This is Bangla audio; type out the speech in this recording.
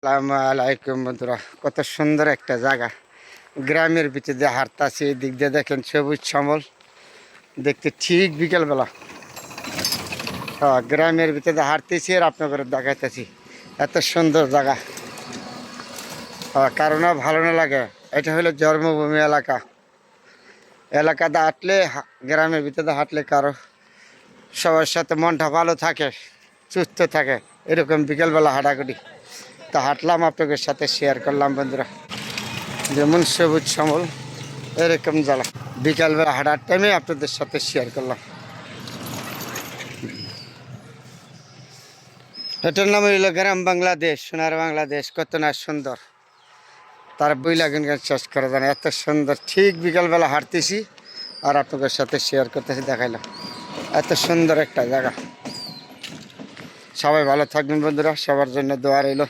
আসসালামু আলাইকুম বন্ধুরা, কত সুন্দর একটা জায়গা। গ্রামের ভিতরে দিয়ে হাঁটতাছি, এই দিক দিয়ে দেখেন সবুজ শ্যামল, দেখতে ঠিক বিকেলবেলা। গ্রামের ভিতরে হাঁটতেছি আর আপনাদের দেখাইতেছি এত সুন্দর জায়গা। কারণ ভালো না লাগে, এটা হলো জন্মভূমি এলাকা। এলাকাতে হাঁটলে, গ্রামের ভিতরে হাঁটলে কারো সবার সাথে মনটা ভালো থাকে, সুস্থ থাকে। এরকম বিকেলবেলা হাঁটাগুটি তা হাঁটলাম, আপনাদের সাথে শেয়ার করলাম বন্ধুরা। যেমন সবুজ শ্যামল এরকম জ্বালা বিকালবেলা হাঁটার টাইমে আপনাদের সাথে শেয়ার করলাম। এটার নাম হইল গ্রাম বাংলাদেশ, সোনার বাংলাদেশ। কত না সুন্দর, তার বই লাগেন শেষ করে জানে, এত সুন্দর। ঠিক বিকালবেলা হাঁটতেছি আর আপনাদের সাথে শেয়ার করতেছি, দেখাইলাম এত সুন্দর একটা জায়গা। সবাই ভালো থাকবেন বন্ধুরা, সবার জন্য দোয়া রইল।